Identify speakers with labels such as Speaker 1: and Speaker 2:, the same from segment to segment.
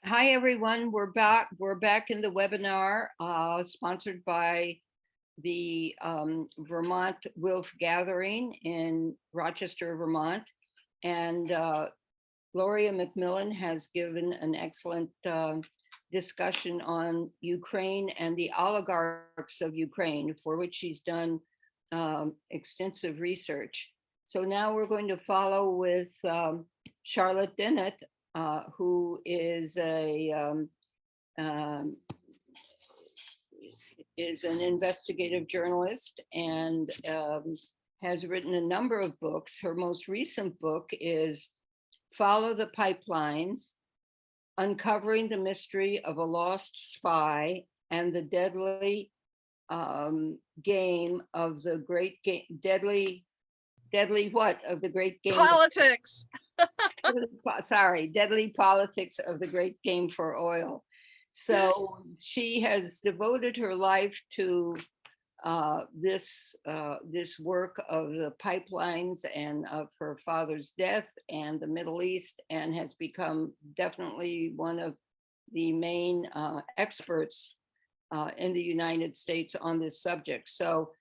Speaker 1: Hi, everyone. We're back. We're back in the webinar sponsored by the Vermont WILPF Gathering in Rochester, Vermont. And Gloria McMillan has given an excellent discussion on Ukraine and the oligarchs of Ukraine, for which she's done extensive research. So now we're going to follow with Charlotte Dennett, who is an investigative journalist and has written a number of books. Her most recent book is Follow the Pipelines: Uncovering the Mystery of a Lost Spy and the Deadly Game of the Great Game, Deadly what of the Great Game?
Speaker 2: Politics.
Speaker 1: Deadly Politics of the Great Game for Oil. So she has devoted her life to this work of the pipelines and of her father's death and the Middle East, and has become definitely one of the main experts in the United States on this subject. So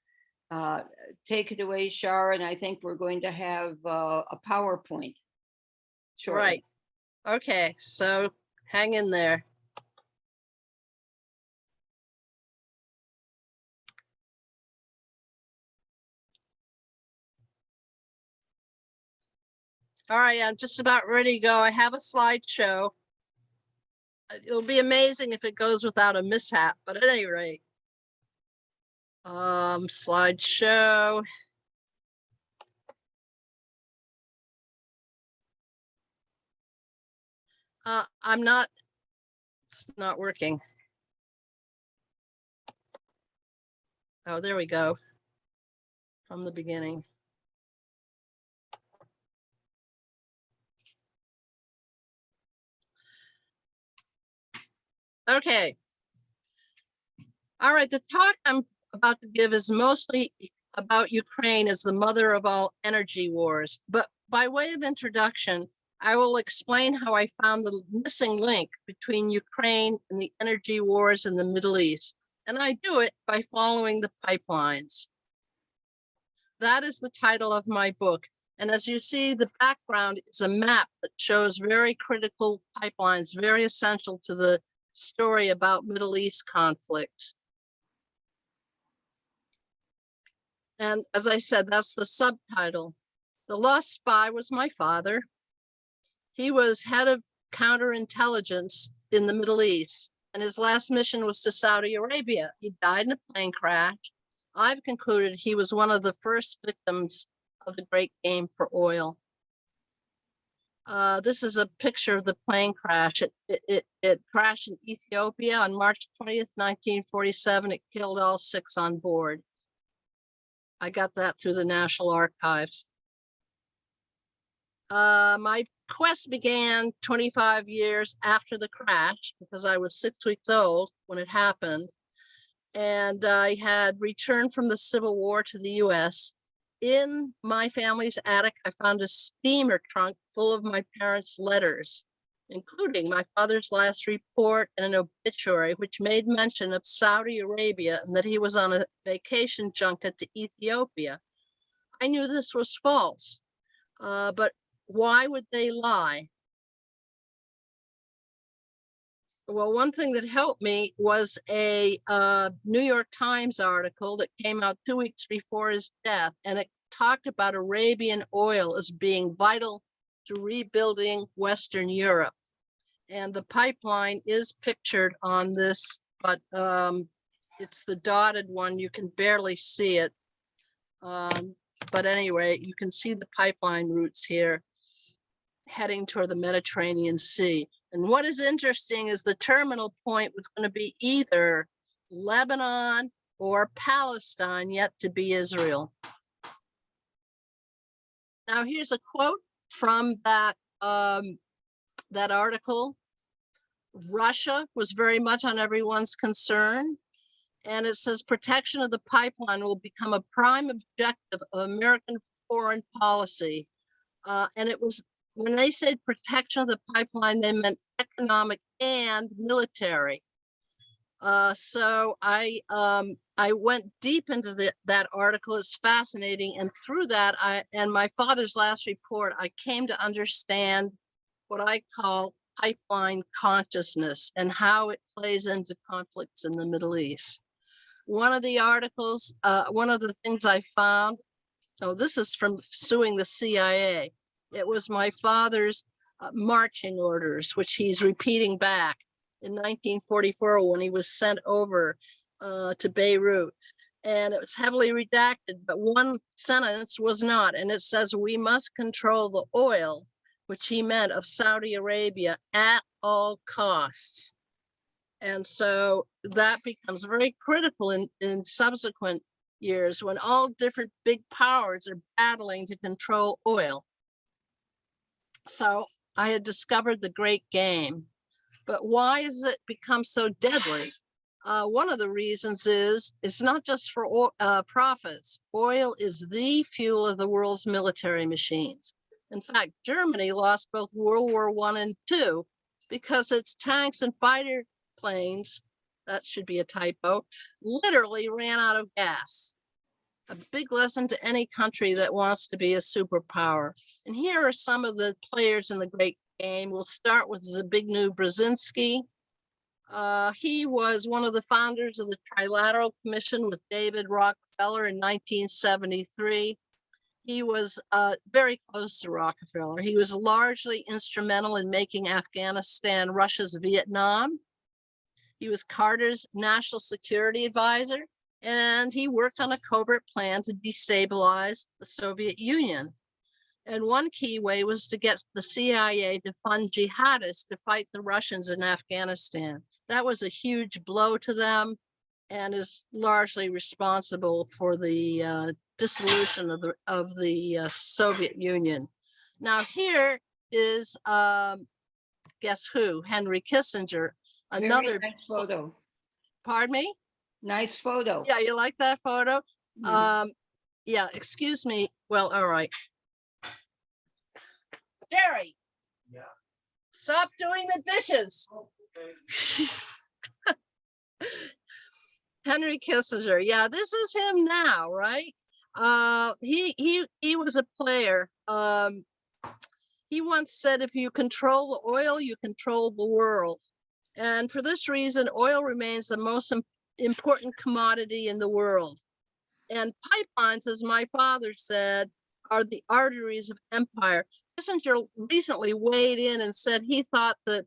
Speaker 1: take it away, Sharon. I think we're going to have a PowerPoint. Shortly.
Speaker 2: Right. Okay, so hang in there. All right, I'm just about ready to go. I have a slideshow. It'll be amazing if it goes without a mishap, but at any rate, slideshow. It's not working. Oh, there we go. From the beginning. Okay. All right, the talk I'm about to give is mostly about Ukraine as the mother of all energy wars. But by way of introduction, I will explain how I found the missing link between Ukraine and the energy wars in the Middle East. And I do it by following the pipelines. That is the title of my book. And as you see, the background is a map that shows very critical pipelines, very essential to the story about Middle East conflicts. And as I said, that's the subtitle. The Lost Spy was my father. He was head of counterintelligence in the Middle East, and his last mission was to Saudi Arabia. He died in a plane crash. I've concluded he was one of the first victims of the great game for oil. This is a picture of the plane crash. It crashed in Ethiopia on March 20th, 1947. It killed all 6 on board. I got that through the National Archives. My quest began 25 years after the crash because I was 6 weeks old when it happened. And I had returned from the Civil War to the US. In my family's attic, I found a steamer trunk full of my parents' letters, including my father's last report and an obituary, which made mention of Saudi Arabia and that he was on a vacation junket to Ethiopia. I knew this was false, but why would they lie? Well, one thing that helped me was a New York Times article that came out 2 weeks before his death, and it talked about Arabian oil as being vital to rebuilding Western Europe. And the pipeline is pictured on this, but it's the dotted one. You can barely see it. But anyway, you can see the pipeline routes here heading toward the Mediterranean Sea. And what is interesting is the terminal point was going to be either Lebanon or Palestine, yet to be Israel. Now here's a quote from that article. Russia was very much on everyone's concern. And it says protection of the pipeline will become a prime objective of American foreign policy. And it was when they said protection of the pipeline, they meant economic and military. So I went deep into that article. It's fascinating. And through that, and my father's last report, I came to understand what I call pipeline consciousness and how it plays into conflicts in the Middle East. One of the articles, one of the things I found, oh, this is from suing the CIA. It was my father's marching orders, which he's repeating back in 1944 when he was sent over to Beirut. And it was heavily redacted, but one sentence was not. And it says, we must control the oil, which he meant of Saudi Arabia, at all costs. And so that becomes very critical in subsequent years when all different big powers are battling to control oil. So I had discovered the great game. But why has it become so deadly? One of the reasons is it's not just for profits. Oil is the fuel of the world's military machines. In fact, Germany lost both World War I and II because its tanks and fighter planes, that should be a typo, literally ran out of gas. A big lesson to any country that wants to be a superpower. And here are some of the players in the great game. We'll start with Zbigniew Brzezinski. He was one of the founders of the Trilateral Commission with David Rockefeller in 1973. He was very close to Rockefeller. He was largely instrumental in making Afghanistan Russia's Vietnam. He was Carter's national security advisor, and he worked on a covert plan to destabilize the Soviet Union. And one key way was to get the CIA to fund jihadists to fight the Russians in Afghanistan. That was a huge blow to them and is largely responsible for the dissolution of the Soviet Union. Now here is, guess who? Henry Kissinger, another.
Speaker 1: Very nice photo.
Speaker 2: Pardon me?
Speaker 1: Nice photo.
Speaker 2: Yeah, you like that photo?
Speaker 1: Mhm.
Speaker 2: Yeah, excuse me. Well, all right. Jerry. Yeah. Stop doing the dishes. Okay. Henry Kissinger. Yeah, this is him now, right? He was a player. He once said, if you control the oil, you control the world. And for this reason, oil remains the most important commodity in the world. And pipelines, as my father said, are the arteries of empire. Kissinger recently weighed in and said he thought that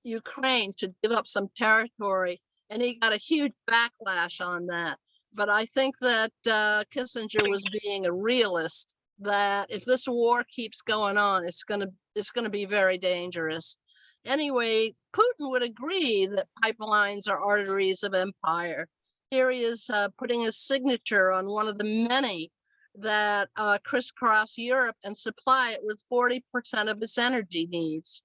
Speaker 2: Ukraine should give up some territory, and he got a huge backlash on that. But I think that Kissinger was being a realist, that if this war keeps going on, it's gonna be very dangerous. Anyway, Putin would agree that pipelines are arteries of empire. Here he is putting his signature on one of the many that crisscross Europe and supply it with 40% of its energy needs.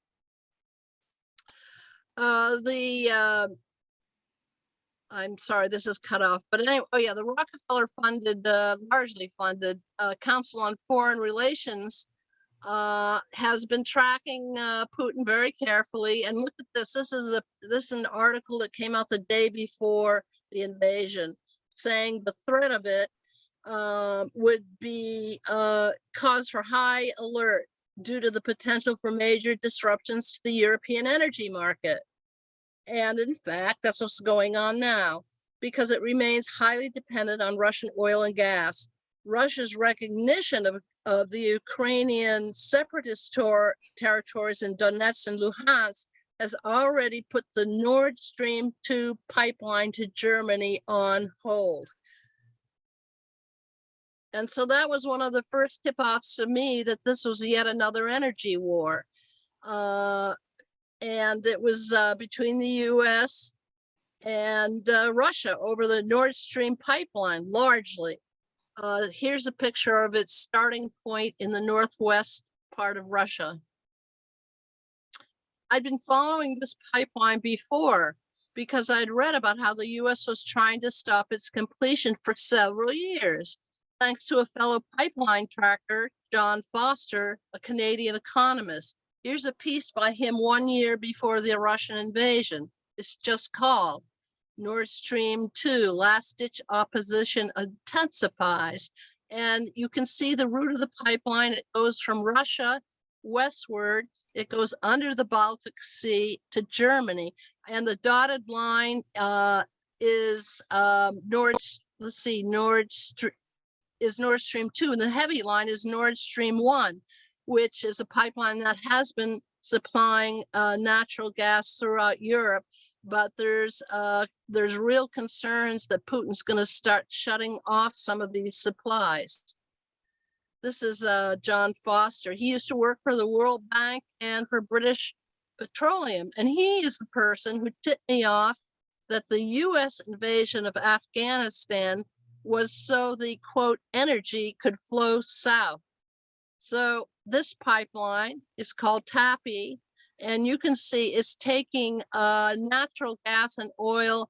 Speaker 2: I'm sorry, this is cut off, but anyway, oh yeah, the Rockefeller funded, largely funded Council on Foreign Relations has been tracking Putin very carefully. And look at this. This is an article that came out the day before the invasion, saying the threat of it would be cause for high alert due to the potential for major disruptions to the European energy market. And in fact, that's what's going on now, because it remains highly dependent on Russian oil and gas. Russia's recognition of the Ukrainian separatist territories in Donetsk and Luhansk has already put the Nord Stream 2 pipeline to Germany on hold. And so that was one of the first tip-offs to me that this was yet another energy war. And it was between the US and Russia over the Nord Stream pipeline, largely. Here's a picture of its starting point in the northwest part of Russia. I'd been following this pipeline before because I'd read about how the US was trying to stop its completion for several years. thanks to a fellow pipeline tracker, John Foster, a Canadian economist. Here's a piece by him 1 year before the Russian invasion. It's just called Nord Stream 2, Last Ditch Opposition Intensifies. And you can see the route of the pipeline. It goes from Russia westward. It goes under the Baltic Sea to Germany. And the dotted line is Nord Stream 2, and the heavy line is Nord Stream 1, which is a pipeline that has been supplying natural gas throughout Europe. But there's real concerns that Putin's going to start shutting off some of these supplies. This is John Foster. He used to work for the World Bank and for British Petroleum, and he is the person who tipped me off that the US invasion of Afghanistan was so the, quote, energy could flow south. So this pipeline is called TAPI, and you can see it's taking natural gas and oil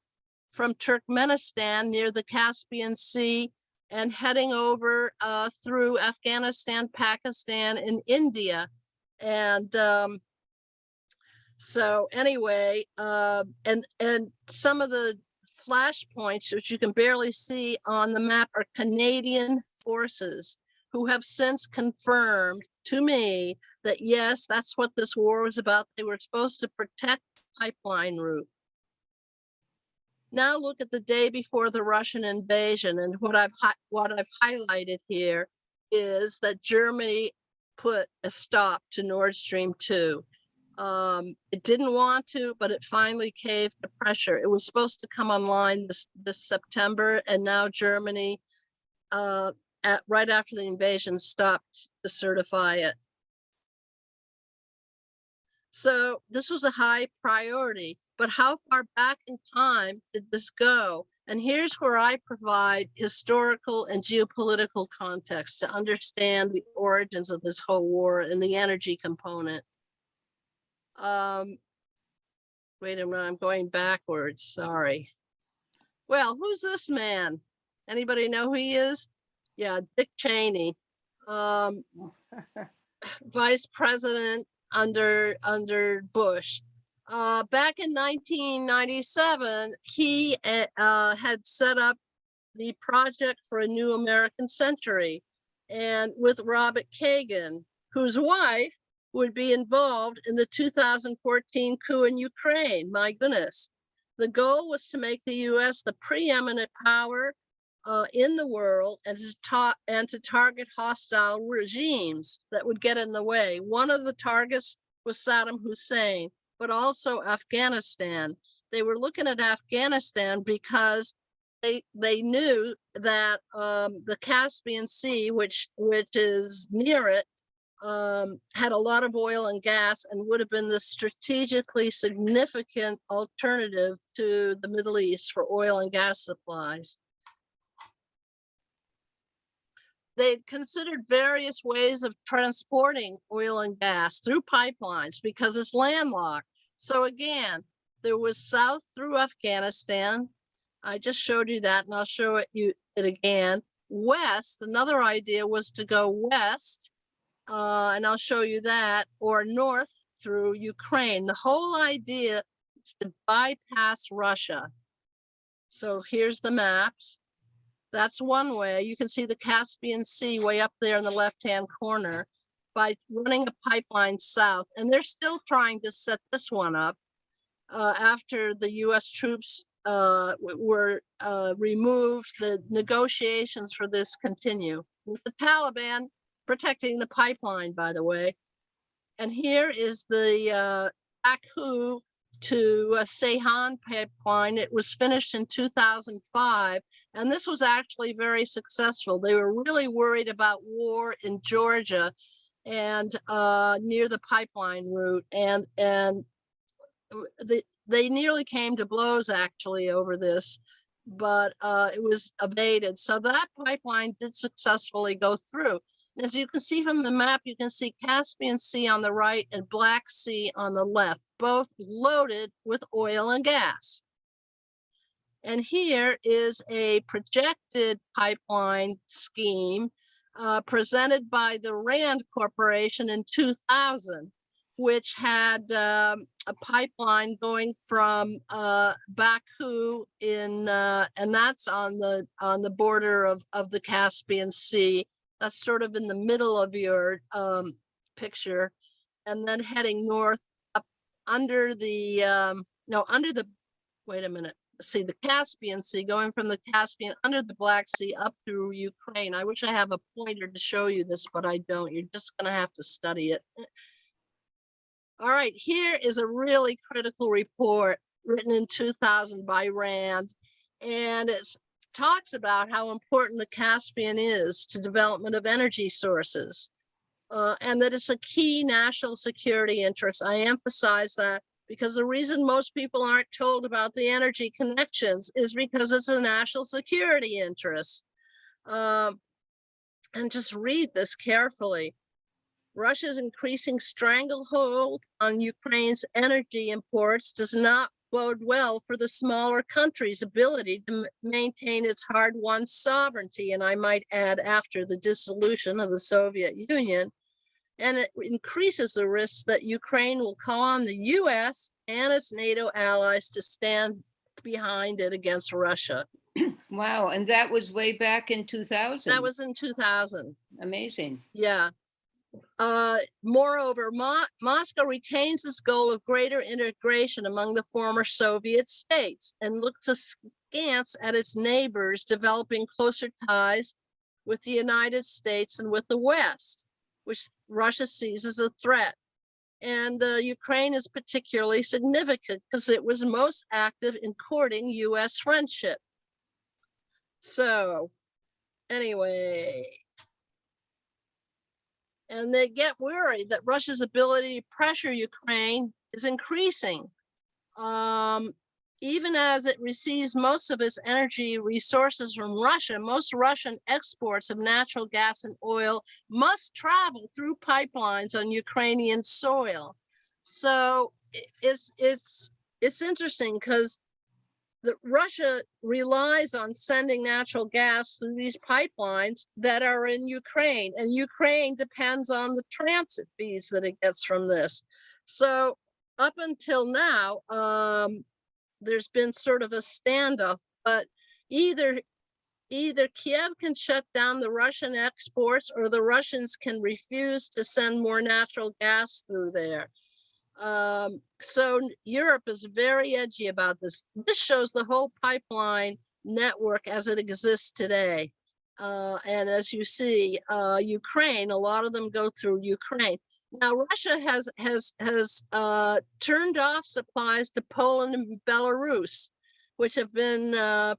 Speaker 2: from Turkmenistan near the Caspian Sea and heading over through Afghanistan, Pakistan, and India. And so anyway, and some of the flashpoints, which you can barely see on the map, are Canadian forces who have since confirmed to me that, yes, that's what this war was about. They were supposed to protect the pipeline route. Now look at the day before the Russian invasion, and what I've highlighted here is that Germany put a stop to Nord Stream 2. It didn't want to, but it finally caved to pressure. It was supposed to come online this September, and now Germany, right after the invasion, stopped to certify it. So this was a high priority, but how far back in time did this go? And here's where I provide historical and geopolitical context to understand the origins of this whole war and the energy component. Wait a minute, I'm going backwards, sorry. Well, who's this man? Anybody know who he is? Yeah, Dick Cheney, vice president under Bush. Back in 1997, he had set up the Project for a New American Century, and with Robert Kagan, whose wife would be involved in the 2014 coup in Ukraine. My goodness. The goal was to make the US the preeminent power in the world, and to target hostile regimes that would get in the way. One of the targets was Saddam Hussein, but also Afghanistan. They were looking at Afghanistan because they knew that the Caspian Sea, which is near it, had a lot of oil and gas and would have been the strategically significant alternative to the Middle East for oil and gas supplies. They considered various ways of transporting oil and gas through pipelines because it's landlocked. So again, there was south through Afghanistan. I just showed you that, and I'll show it again. West, another idea was to go west, and I'll show you that, or north through Ukraine. The whole idea is to bypass Russia. So here's the maps. That's one way. You can see the Caspian Sea way up there in the left-hand corner by running a pipeline south. And they're still trying to set this one up after the US troops were removed. The negotiations for this continue with the Taliban protecting the pipeline, by the way. And here is the Baku to Seyhan pipeline. It was finished in 2005, and this was actually very successful. They were really worried about war in Georgia and near the pipeline route, and they nearly came to blows actually over this, but it was abated. So that pipeline did successfully go through. As you can see from the map, you can see Caspian Sea on the right and Black Sea on the left, both loaded with oil and gas. And here is a projected pipeline scheme presented by the Rand Corporation in 2000, which had a pipeline going from Baku and that's on the border of the Caspian Sea. That's sort of in the middle of your picture, and then heading north up under the wait a minute. See, the Caspian Sea, going from the Caspian under the Black Sea up through Ukraine. I wish I have a pointer to show you this, but I don't. You're just going to have to study it. All right, here is a really critical report written in 2000 by Rand, and it talks about how important the Caspian is to development of energy sources, and that it's a key national security interest. I emphasize that because the reason most people aren't told about the energy connections is because it's a national security interest. And just read this carefully. Russia's increasing stranglehold on Ukraine's energy imports does not bode well for the smaller country's ability to maintain its hard-won sovereignty, and I might add, after the dissolution of the Soviet Union. And it increases the risk that Ukraine will call on the US and its NATO allies to stand behind it against Russia.
Speaker 1: Wow, and that was way back in 2000.
Speaker 2: That was in 2000.
Speaker 1: Amazing.
Speaker 2: Yeah. Moreover, Moscow retains this goal of greater integration among the former Soviet states and looks askance at its neighbors developing closer ties with the United States and with the West, which Russia sees as a threat. And Ukraine is particularly significant because it was most active in courting US friendship. So anyway, and they get worried that Russia's ability to pressure Ukraine is increasing. Even as it receives most of its energy resources from Russia, most Russian exports of natural gas and oil must travel through pipelines on Ukrainian soil. So it's interesting because Russia relies on sending natural gas through these pipelines that are in Ukraine, and Ukraine depends on the transit fees that it gets from this. So up until now, there's been sort of a standoff, but either Kiev can shut down the Russian exports or the Russians can refuse to send more natural gas through there. So Europe is very edgy about this. This shows the whole pipeline network as it exists today. And as you see, Ukraine, a lot of them go through Ukraine. Now, Russia has turned off supplies to Poland and Belarus, which have been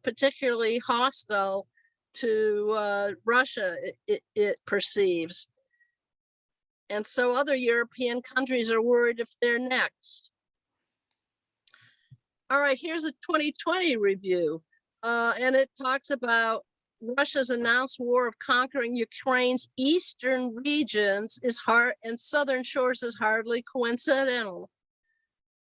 Speaker 2: particularly hostile to Russia, it perceives. And so other European countries are worried if they're next. All right, here's a 2020 review. And it talks about Russia's announced war of conquering Ukraine's eastern regions and southern shores is hardly coincidental.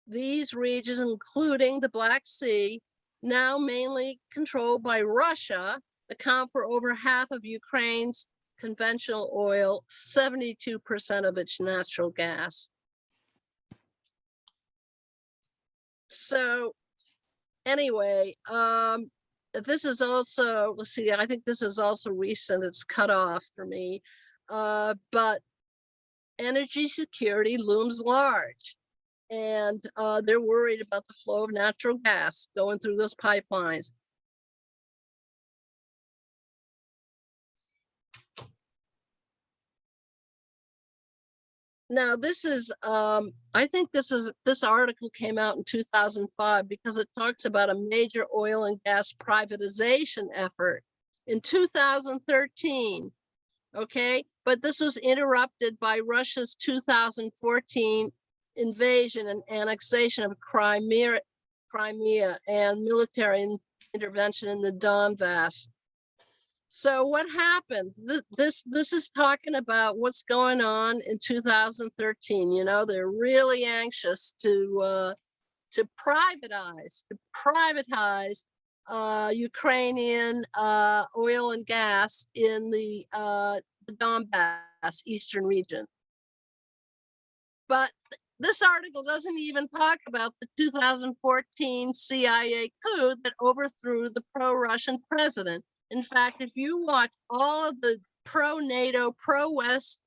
Speaker 2: These regions, including the Black Sea, now mainly controlled by Russia, account for over half of Ukraine's conventional oil, 72% of its natural gas. So anyway, this is also, let's see, I think this is also recent, it's cut off for me, but energy security looms large, and they're worried about the flow of natural gas going through those pipelines. Now, this is, I think this article came out in 2005 because it talks about a major oil and gas privatization effort in 2013, okay? But this was interrupted by Russia's 2014 invasion and annexation of Crimea and military intervention in the Donbass. So what happened? This is talking about what's going on in 2013. You know, they're really anxious to privatize Ukrainian oil and gas in the Donbass eastern region. But this article doesn't even talk about the 2014 CIA coup that overthrew the pro-Russian president. In fact, if you watch all of the pro-NATO, pro-West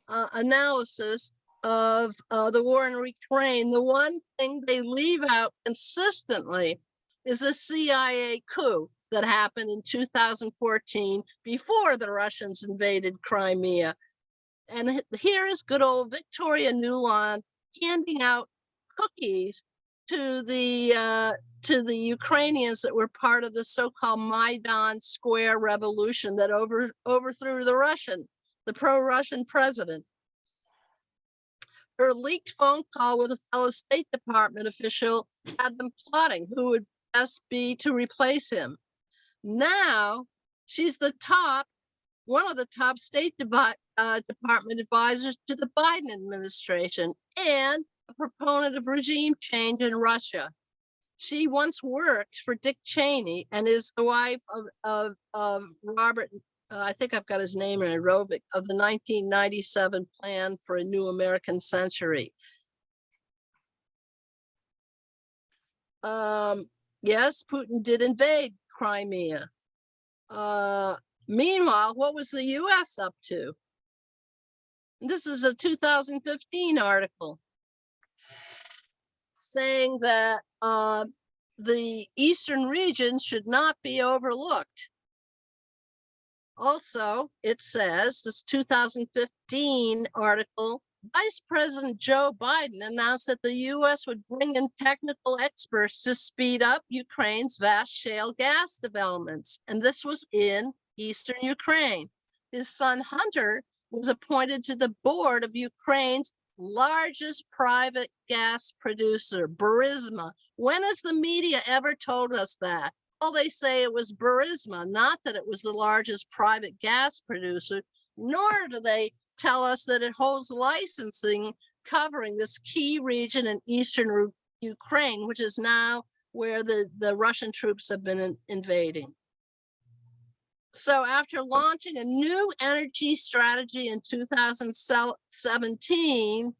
Speaker 2: analysis of the war in Ukraine, the one thing they leave out consistently is a CIA coup that happened in 2014 before the Russians invaded Crimea. And here is good old Victoria Nuland handing out cookies to the Ukrainians that were part of the so-called Maidan Square revolution that overthrew the pro-Russian president. Her leaked phone call with a fellow State Department official had them plotting who would best be to replace him. Now she's one of the top State Department advisors to the Biden administration and a proponent of regime change in Russia. She once worked for Dick Cheney and is the wife of Robert, I think I've got his name in Rovic, of the 1997 Plan for a New American Century. Yes, Putin did invade Crimea. Meanwhile, what was the US up to? This is a 2015 article saying that the eastern region should not be overlooked. Also, it says, this 2015 article, Vice President Joe Biden announced that the US would bring in technical experts to speed up Ukraine's vast shale gas developments. And this was in eastern Ukraine. His son Hunter was appointed to the board of Ukraine's largest private gas producer, Burisma. When has the media ever told us that? Well, they say it was Burisma, not that it was the largest private gas producer, nor do they tell us that it holds licensing covering this key region in eastern Ukraine, which is now where the Russian troops have been invading. So after launching a new energy strategy in 2017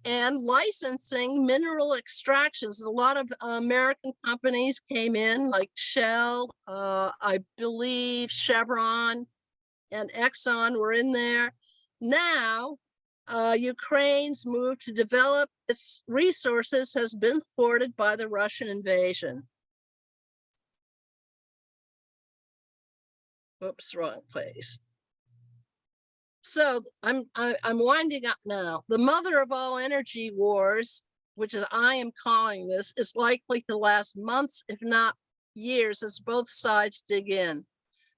Speaker 2: and licensing mineral extractions, a lot of American companies came in like Shell, I believe Chevron and Exxon were in there. Now, Ukraine's move to develop its resources has been thwarted by the Russian invasion. Oops, wrong place. So I'm winding up now. The mother of all energy wars, which is I am calling this, is likely to last months, if not years, as both sides dig in.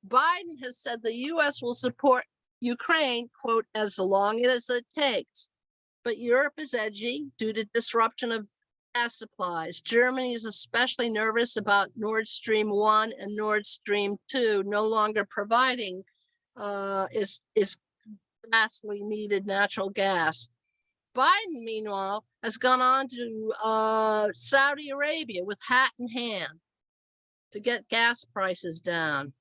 Speaker 2: Biden has said the US will support Ukraine, quote, as long as it takes. But Europe is edgy due to disruption of gas supplies. Germany is especially nervous about Nord Stream 1 and Nord Stream 2 no longer providing is vastly needed natural gas. Biden, meanwhile, has gone on to Saudi Arabia with hat in hand to get gas prices down.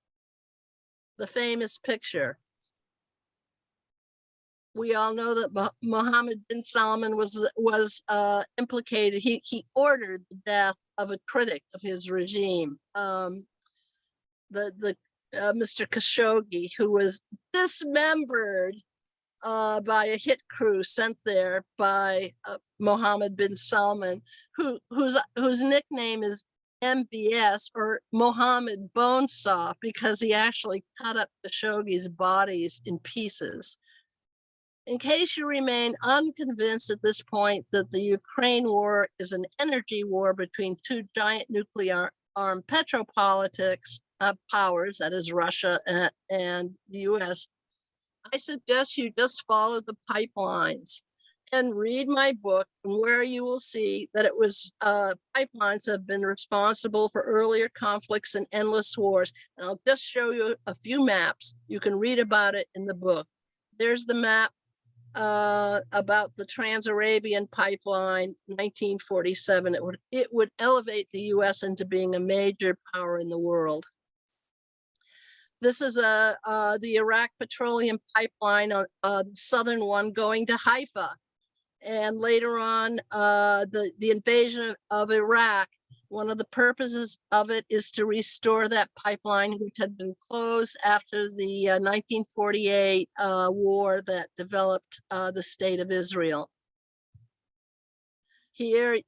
Speaker 2: The famous picture. We all know that Mohammed bin Salman was implicated. He ordered the death of a critic of his regime, Mr. Khashoggi, who was dismembered by a hit crew sent there by Mohammed bin Salman, whose nickname is MBS, or Mohammed Bonesaw, because he actually cut up Khashoggi's bodies in pieces. In case you remain unconvinced at this point that the Ukraine war is an energy war between two giant nuclear armed petropolitics powers, that is Russia and the US, I suggest you just follow the pipelines and read my book, where you will see that it was pipelines have been responsible for earlier conflicts and endless wars. And I'll just show you a few maps. You can read about it in the book. There's the map about the Trans-Arabian Pipeline, 1947. It would elevate the U.S. into being a major power in the world. This is the Iraq petroleum pipeline, the southern one going to Haifa. And later on, the invasion of Iraq, one of the purposes of it is to restore that pipeline, which had been closed after the 1948 war that developed the state of Israel. Here,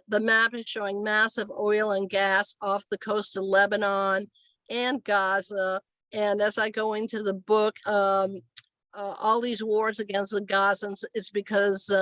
Speaker 2: the map is showing massive oil and gas off the coast of Lebanon and Gaza. And as I go into the book, all these wars against the Gazans is because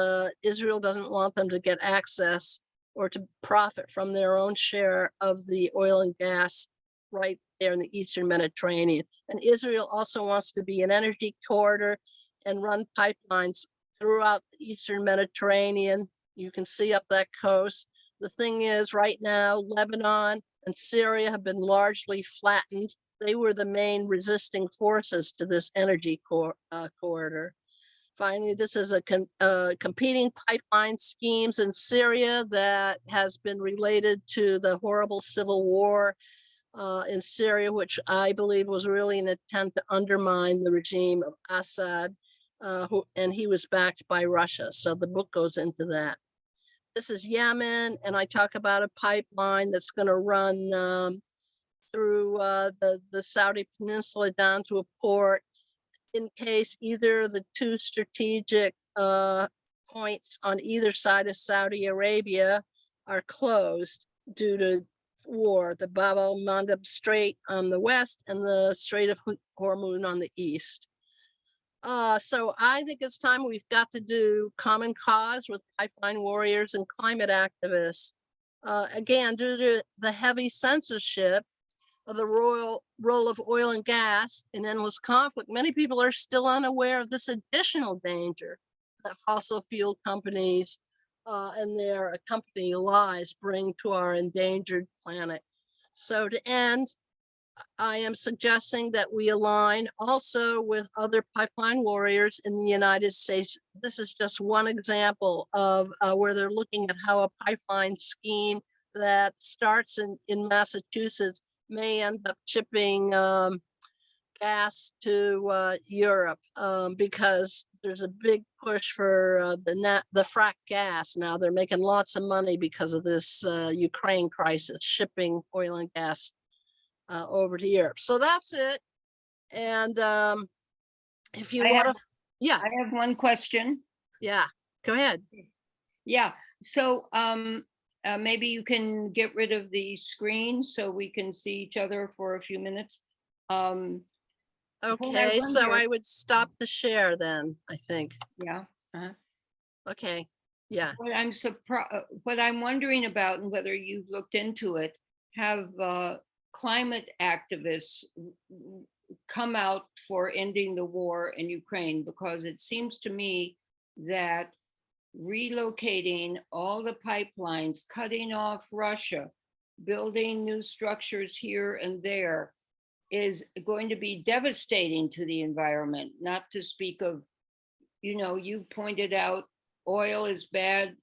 Speaker 2: Israel doesn't want them to get access or to profit from their own share of the oil and gas right there in the Eastern Mediterranean. And Israel also wants to be an energy corridor and run pipelines throughout the Eastern Mediterranean. You can see up that coast. The thing is, right now, Lebanon and Syria have been largely flattened. They were the main resisting forces to this energy corridor. Finally, this is a competing pipeline schemes in Syria that has been related to the horrible civil war in Syria, which I believe was really an attempt to undermine the regime of Assad, and he was backed by Russia. So the book goes into that. This is Yemen, and I talk about a pipeline that's going to run through the Saudi Peninsula down to a port in case either of the two strategic points on either side of Saudi Arabia are closed due to war, the Bab el-Mandeb Strait on the west and the Strait of Hormuz on the east. So I think it's time we've got to do common cause with pipeline warriors and climate activists. Again, due to the heavy censorship of the role of oil and gas in endless conflict, many people are still unaware of this additional danger that fossil fuel companies and their accompanying lies bring to our endangered planet. So to end, I am suggesting that we align also with other pipeline warriors in the United States. This is just one example of where they're looking at how a pipeline scheme that starts in Massachusetts may end up shipping gas to Europe because there's a big push for the frack gas. Now they're making lots of money because of this Ukraine crisis, shipping oil and gas over to Europe. So that's it. And if you want to, yeah,
Speaker 1: I have one question.
Speaker 2: Yeah, go ahead.
Speaker 1: Yeah, so maybe you can get rid of the screen so we can see each other for a few minutes.
Speaker 2: Okay, so I would stop the share then, I think.
Speaker 1: Yeah.
Speaker 2: Okay, yeah.
Speaker 1: What I'm wondering about, and whether you've looked into it, have climate activists come out for ending the war in Ukraine? Because it seems to me that relocating all the pipelines, cutting off Russia, building new structures here and there is going to be devastating to the environment, not to speak of, you pointed out oil is bad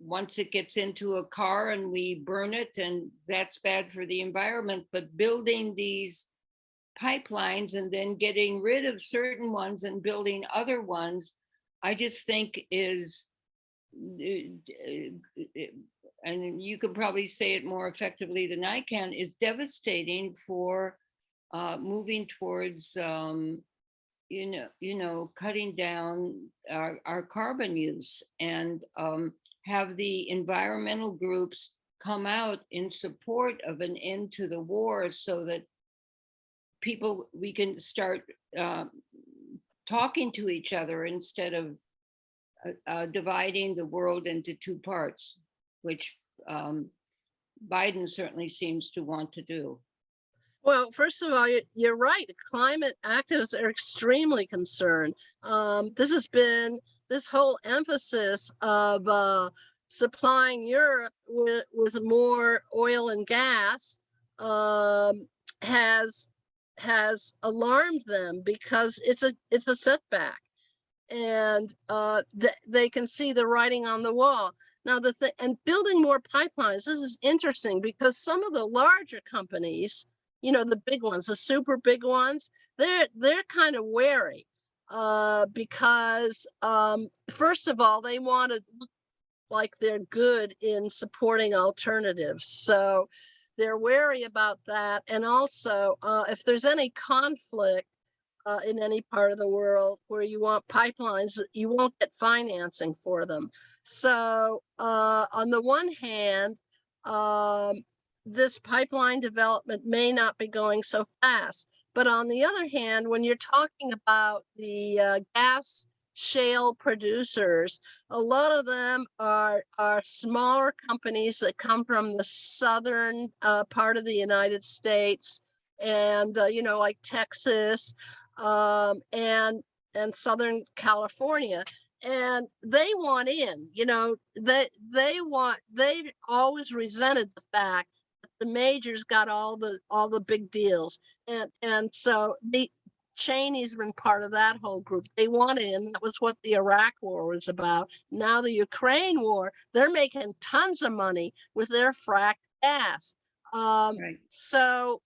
Speaker 1: once it gets into a car and we burn it, and that's bad for the environment. But building these pipelines and then getting rid of certain ones and building other ones, I just think is, and you could probably say it more effectively than I can, is devastating for moving towards, cutting down our carbon use, and have the environmental groups come out in support of an end to the war, so that we can start talking to each other instead of dividing the world into two parts, which Biden certainly seems to want to do.
Speaker 2: Well, first of all, you're right. Climate activists are extremely concerned. This whole emphasis of supplying Europe with more oil and gas has alarmed them, because it's a setback. and they can see the writing on the wall. Now and building more pipelines, this is interesting because some of the larger companies, you know, the big ones, the super big ones, they're kind of wary because first of all, they want to look like they're good in supporting alternatives. So they're wary about that. And also, if there's any conflict in any part of the world where you want pipelines, you won't get financing for them. So on the one hand, this pipeline development may not be going so fast. But on the other hand, when you're talking about the gas shale producers, a lot of them are smaller companies that come from the southern part of the United States, and you know, like Texas, and Southern California, and they want in. You know, they've always resented the fact that the majors got all the big deals, and so the Cheney's been part of that whole group. They want in. That was what the Iraq War was about. Now the Ukraine war, they're making tons of money with their fracked gas.
Speaker 1: Right.
Speaker 2: So,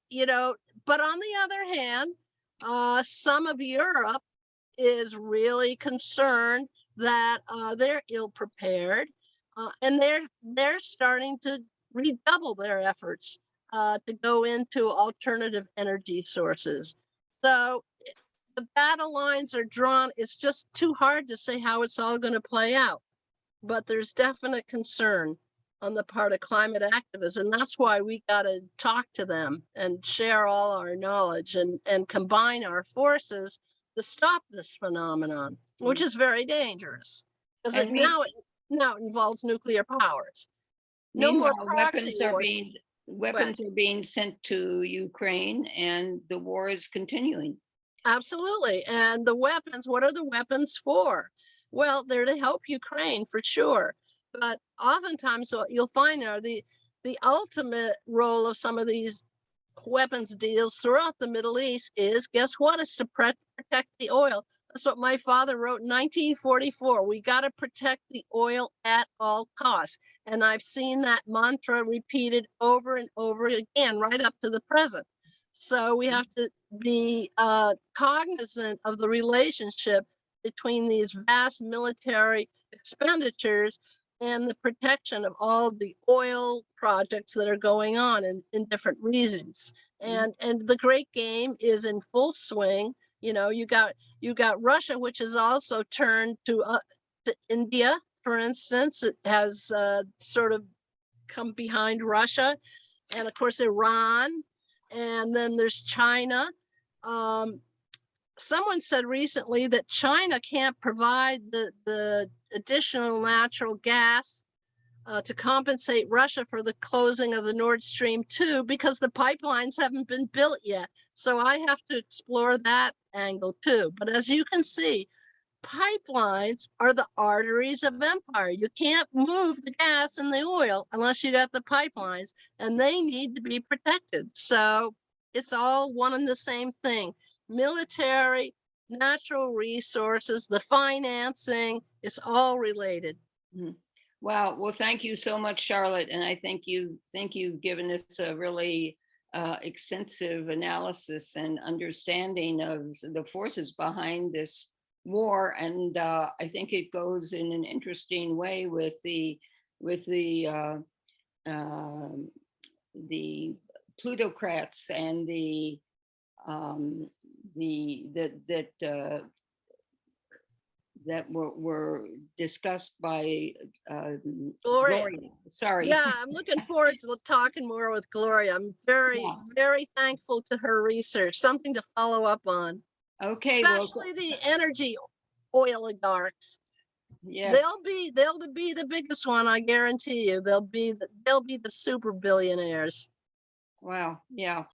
Speaker 2: you know, but on the other hand, some of Europe is really concerned that they're ill prepared, and they're starting to redouble their efforts to go into alternative energy sources. So the battle lines are drawn. It's just too hard to say how it's all going to play out. But there's definite concern on the part of climate activists. And that's why we got to talk to them and share all our knowledge and combine our forces to stop this phenomenon, which is very dangerous because
Speaker 1: And
Speaker 2: now it involves nuclear powers. No more
Speaker 1: meanwhile,
Speaker 2: proxy wars.
Speaker 1: weapons are being sent to Ukraine, and the war is continuing.
Speaker 2: Absolutely. And the weapons, what are the weapons for? Well, they're to help Ukraine for sure. But oftentimes what you'll find are the ultimate role of some of these weapons deals throughout the Middle East is, guess what? It's to protect the oil. That's what my father wrote in 1944. We got to protect the oil at all costs. And I've seen that mantra repeated over and over again, right up to the present. So we have to be cognizant of the relationship between these vast military expenditures and the protection of all the oil projects that are going on in different regions. And the great game is in full swing. You know, you got Russia, which has also turned to India, for instance. It has sort of come behind Russia, and of course Iran, and then there's China. Someone said recently that China can't provide the additional natural gas to compensate Russia for the closing of the Nord Stream 2 because the pipelines haven't been built yet. So I have to explore that angle too. But as you can see, pipelines are the arteries of empire. You can't move the gas and the oil unless you got the pipelines, and they need to be protected. So it's all one and the same thing. Military, natural resources, the financing, it's all related.
Speaker 1: Wow. Well, thank you so much, Charlotte. And I think you've given us a really extensive analysis and understanding of the forces behind this war. And I think it goes in an interesting way with the plutocrats and that were discussed by
Speaker 2: Gloria.
Speaker 1: Sorry.
Speaker 2: Yeah, I'm looking forward to talking more with Gloria. I'm very thankful to her research, something to follow up on.
Speaker 1: Okay,
Speaker 2: especially the energy oligarchs.
Speaker 1: Yes.
Speaker 2: They'll be the biggest one, I guarantee you. They'll be the super billionaires.
Speaker 1: Wow. Yeah.